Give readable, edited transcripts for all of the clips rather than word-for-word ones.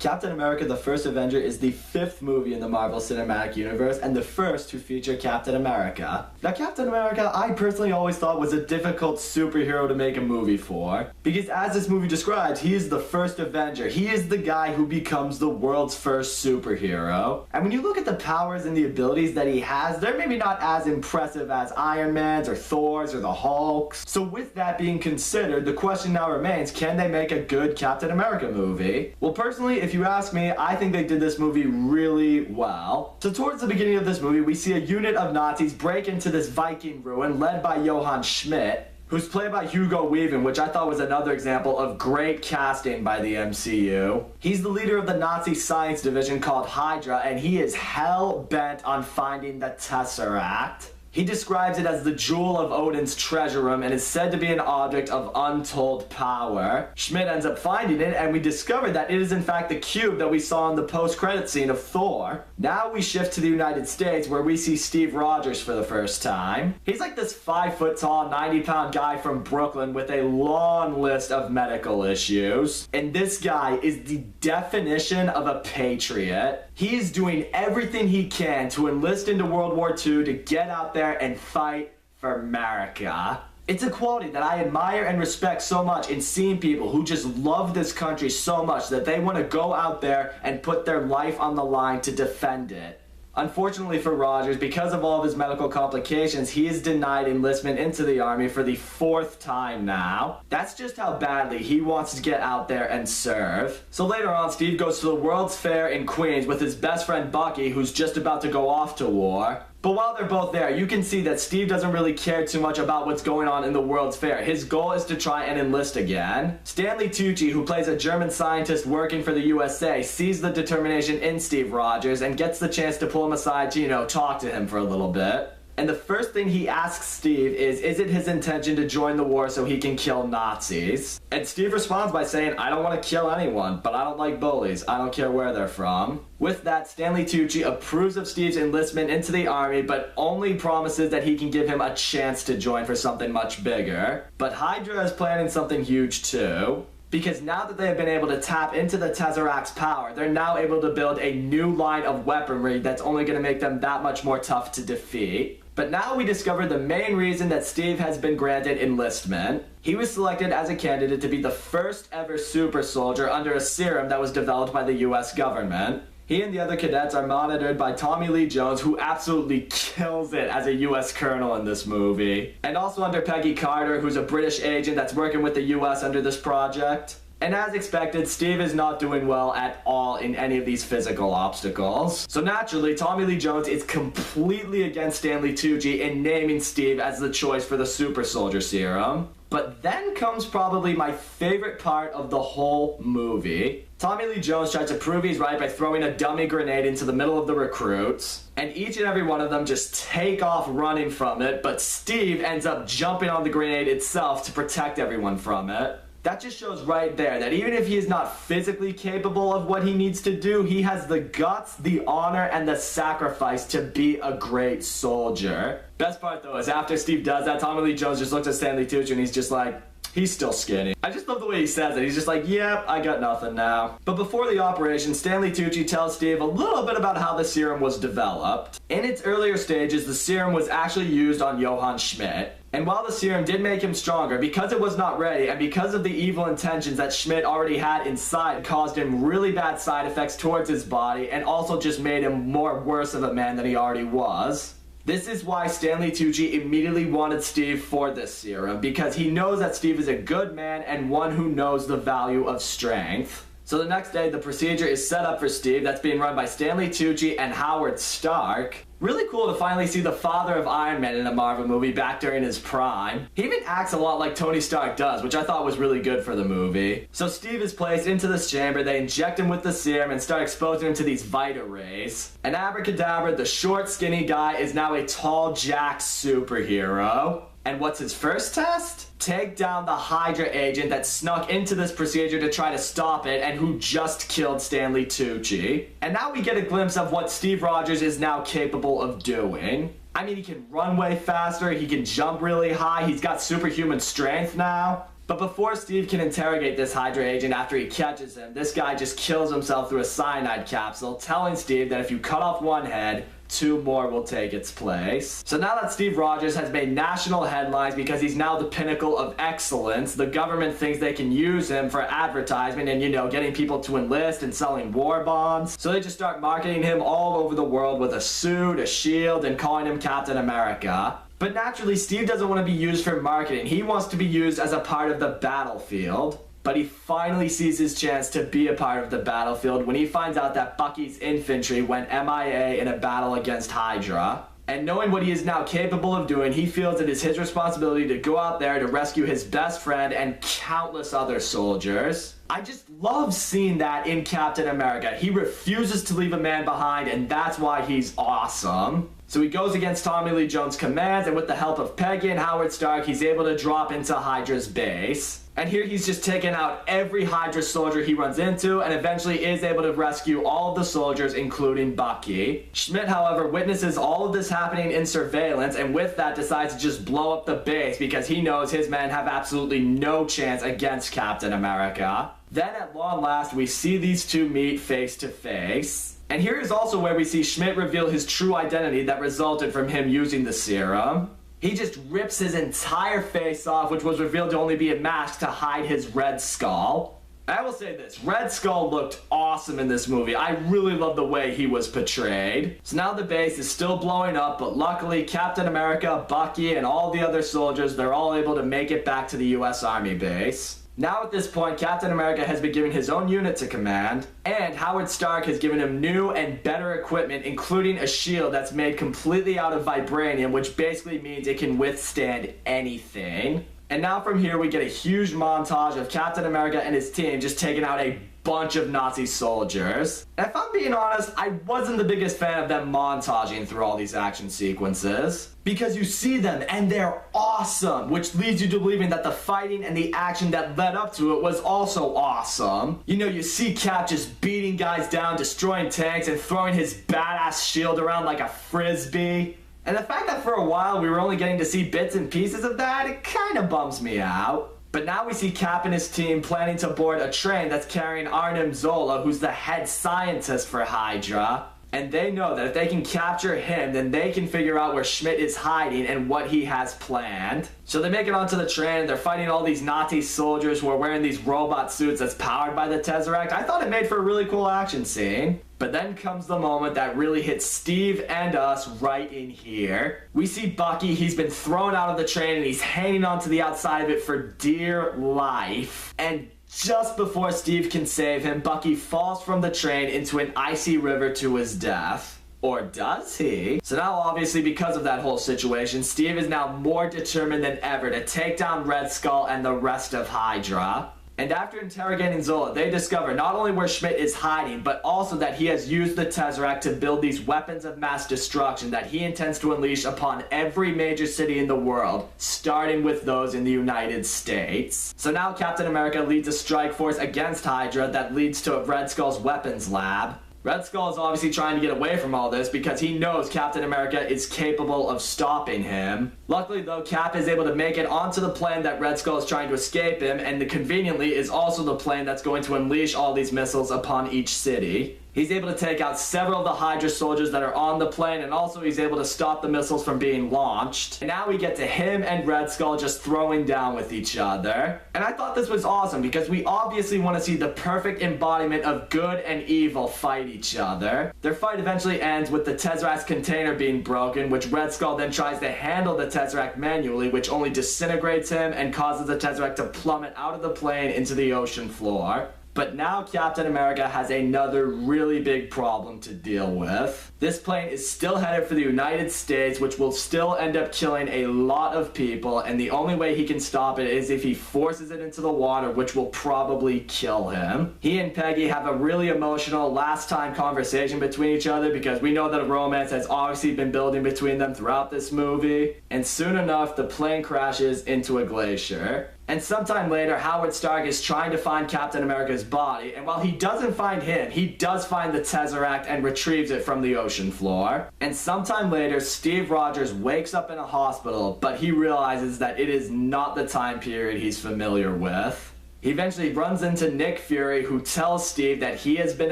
Captain America: The First Avenger is the 5th movie in the Marvel Cinematic Universe and the first to feature Captain America. Now, Captain America, I personally always thought was a difficult superhero to make a movie for, because as this movie describes, he is the first Avenger. He is the guy who becomes the world's first superhero. And when you look at the powers and the abilities that he has, they're maybe not as impressive as Iron Man's or Thor's or the Hulk's. So with that being considered, the question now remains, can they make a good Captain America movie? Well, personally, if you ask me, I think they did this movie really well. So towards the beginning of this movie, we see a unit of Nazis break into this Viking ruin led by Johann Schmidt, who's played by Hugo Weaving, which I thought was another example of great casting by the MCU. He's the leader of the Nazi science division called Hydra, and he is hell-bent on finding the Tesseract. He describes it as the jewel of Odin's treasure room and is said to be an object of untold power. Schmidt ends up finding it, and we discover that it is in fact the cube that we saw in the post-credit scene of Thor. Now we shift to the United States, where we see Steve Rogers for the first time. He's like this 5-foot-tall, 90-pound guy from Brooklyn with a long list of medical issues. And this guy is the definition of a patriot. He is doing everything he can to enlist into World War II to get out there and fight for Merica. It's a quality that I admire and respect so much in seeing people who just love this country so much that they want to go out there and put their life on the line to defend it. Unfortunately for Rogers, because of all of his medical complications, he is denied enlistment into the army for the 4th time now. That's just how badly he wants to get out there and serve. So later on, Steve goes to the World's Fair in Queens with his best friend Bucky, who's just about to go off to war. But while they're both there, you can see that Steve doesn't really care too much about what's going on in the World's Fair. His goal is to try and enlist again. Stanley Tucci, who plays a German scientist working for the USA, sees the determination in Steve Rogers and gets the chance to pull him aside to, talk to him for a little bit. And the first thing he asks Steve is it his intention to join the war so he can kill Nazis? And Steve responds by saying, I don't want to kill anyone, but I don't like bullies. I don't care where they're from. With that, Stanley Tucci approves of Steve's enlistment into the army, but only promises that he can give him a chance to join for something much bigger. But Hydra is planning something huge too. Because now that they have been able to tap into the Tesseract's power, they're now able to build a new line of weaponry that's only going to make them that much more tough to defeat. But now we discover the main reason that Steve has been granted enlistment. He was selected as a candidate to be the first ever super soldier under a serum that was developed by the US government. He and the other cadets are monitored by Tommy Lee Jones, who absolutely kills it as a US colonel in this movie. And also under Peggy Carter, who's a British agent that's working with the US under this project. And as expected, Steve is not doing well at all in any of these physical obstacles. So naturally, Tommy Lee Jones is completely against Stanley Tucci in naming Steve as the choice for the super soldier serum. But then comes probably my favorite part of the whole movie. Tommy Lee Jones tries to prove he's right by throwing a dummy grenade into the middle of the recruits, and each and every one of them just take off running from it, but Steve ends up jumping on the grenade itself to protect everyone from it. That just shows right there that even if he is not physically capable of what he needs to do, he has the guts, the honor, and the sacrifice to be a great soldier. Best part though is after Steve does that, Tommy Lee Jones just looks at Stanley Tucci and he's just like, he's still skinny. I just love the way he says it. He's just like, yep, I got nothing now. But before the operation, Stanley Tucci tells Steve a little bit about how the serum was developed. In its earlier stages, the serum was actually used on Johann Schmidt. And while the serum did make him stronger, because it was not ready and because of the evil intentions that Schmidt already had inside, caused him really bad side effects towards his body and also just made him more worse of a man than he already was. This is why Stanley Tucci immediately wanted Steve for this serum, because he knows that Steve is a good man and one who knows the value of strength. So the next day, the procedure is set up for Steve that's being run by Stanley Tucci and Howard Stark. Really cool to finally see the father of Iron Man in a Marvel movie back during his prime. He even acts a lot like Tony Stark does, which I thought was really good for the movie. So Steve is placed into this chamber, they inject him with the serum and start exposing him to these Vita rays. And abracadabra, the short skinny guy is now a tall jacked superhero. And what's his first test? Take down the Hydra agent that snuck into this procedure to try to stop it and who just killed Stanley Tucci. And now we get a glimpse of what Steve Rogers is now capable of doing. I mean, he can run way faster, he can jump really high, he's got superhuman strength now. But before Steve can interrogate this Hydra agent after he catches him, this guy just kills himself through a cyanide capsule, telling Steve that if you cut off one head, 2 more will take its place. So now that Steve Rogers has made national headlines because he's now the pinnacle of excellence, the government thinks they can use him for advertisement and, you know, getting people to enlist and selling war bonds. So they just start marketing him all over the world with a suit, a shield, and calling him Captain America. But naturally, Steve doesn't want to be used for marketing. He wants to be used as a part of the battlefield. But he finally sees his chance to be a part of the battlefield when he finds out that Bucky's infantry went MIA in a battle against Hydra. And knowing what he is now capable of doing, he feels it is his responsibility to go out there to rescue his best friend and countless other soldiers. I just love seeing that in Captain America. He refuses to leave a man behind, and that's why he's awesome. So he goes against Tommy Lee Jones' commands, and with the help of Peggy and Howard Stark, he's able to drop into Hydra's base. And here he's just taken out every Hydra soldier he runs into, and eventually is able to rescue all of the soldiers, including Bucky. Schmidt, however, witnesses all of this happening in surveillance, and with that decides to just blow up the base because he knows his men have absolutely no chance against Captain America. Then at long last, we see these two meet face to face. And here is also where we see Schmidt reveal his true identity that resulted from him using the serum. He just rips his entire face off, which was revealed to only be a mask to hide his Red Skull. I will say this, Red Skull looked awesome in this movie. I really love the way he was portrayed. So now the base is still blowing up, but luckily Captain America, Bucky, and all the other soldiers, they're all able to make it back to the US Army base. Now at this point, Captain America has been given his own unit to command, and Howard Stark has given him new and better equipment, including a shield that's made completely out of vibranium, which basically means it can withstand anything. And now from here, we get a huge montage of Captain America and his team just taking out a bunch of Nazi soldiers. And if I'm being honest, I wasn't the biggest fan of them montaging through all these action sequences. Because you see them and they're awesome, which leads you to believing that the fighting and the action that led up to it was also awesome. You know, you see Cap just beating guys down, destroying tanks, and throwing his badass shield around like a frisbee. And the fact that for a while we were only getting to see bits and pieces of that, it kind of bums me out. But now we see Cap and his team planning to board a train that's carrying Arnim Zola, who's the head scientist for Hydra. And they know that if they can capture him, then they can figure out where Schmidt is hiding and what he has planned. So they make it onto the train, and they're fighting all these Nazi soldiers who are wearing these robot suits that's powered by the Tesseract. I thought it made for a really cool action scene. But then comes the moment that really hits Steve and us right in here. We see Bucky, he's been thrown out of the train and he's hanging onto the outside of it for dear life. And just before Steve can save him, Bucky falls from the train into an icy river to his death. Or does he? So now obviously because of that whole situation, Steve is now more determined than ever to take down Red Skull and the rest of Hydra. And after interrogating Zola, they discover not only where Schmidt is hiding, but also that he has used the Tesseract to build these weapons of mass destruction that he intends to unleash upon every major city in the world, starting with those in the United States. So now Captain America leads a strike force against Hydra that leads to Red Skull's weapons lab. Red Skull is obviously trying to get away from all this because he knows Captain America is capable of stopping him. Luckily though, Cap is able to make it onto the plane that Red Skull is trying to escape him, and conveniently is also the plane that's going to unleash all these missiles upon each city. He's able to take out several of the Hydra soldiers that are on the plane, and also he's able to stop the missiles from being launched. And now we get to him and Red Skull just throwing down with each other. And I thought this was awesome because we obviously want to see the perfect embodiment of good and evil fight each other. Their fight eventually ends with the Tesseract's container being broken, which Red Skull then tries to handle the Tesseract manually, which only disintegrates him and causes the Tesseract to plummet out of the plane into the ocean floor. But now Captain America has another really big problem to deal with. This plane is still headed for the United States, which will still end up killing a lot of people, and the only way he can stop it is if he forces it into the water, which will probably kill him. He and Peggy have a really emotional last time conversation between each other because we know that a romance has obviously been building between them throughout this movie. And soon enough, the plane crashes into a glacier. And sometime later, Howard Stark is trying to find Captain America's body, and while he doesn't find him, he does find the Tesseract and retrieves it from the ocean floor. And sometime later, Steve Rogers wakes up in a hospital, but he realizes that it is not the time period he's familiar with. He eventually runs into Nick Fury, who tells Steve that he has been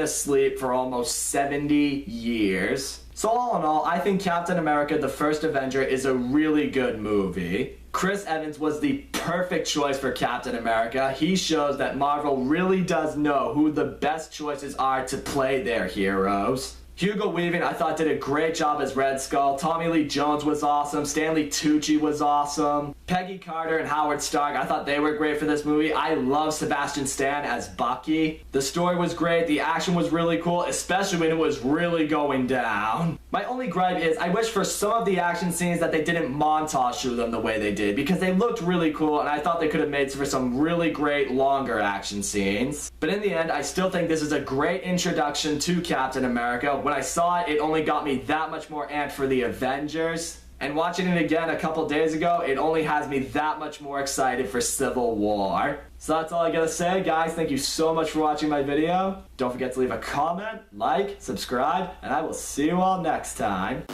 asleep for almost 70 years. So all in all, I think Captain America: The First Avenger is a really good movie. Chris Evans was the perfect choice for Captain America. He shows that Marvel really does know who the best choices are to play their heroes. Hugo Weaving, I thought, did a great job as Red Skull. Tommy Lee Jones was awesome. Stanley Tucci was awesome. Peggy Carter and Howard Stark, I thought they were great for this movie. I love Sebastian Stan as Bucky. The story was great. The action was really cool, especially when it was really going down. My only gripe is I wish for some of the action scenes that they didn't montage shoot them the way they did, because they looked really cool and I thought they could have made for some really great longer action scenes. But in the end, I still think this is a great introduction to Captain America. When I saw it, it only got me that much more amped for the Avengers. And watching it again a couple days ago, it only has me that much more excited for Civil War. So that's all I gotta say, guys. Thank you so much for watching my video. Don't forget to leave a comment, like, subscribe, and I will see you all next time.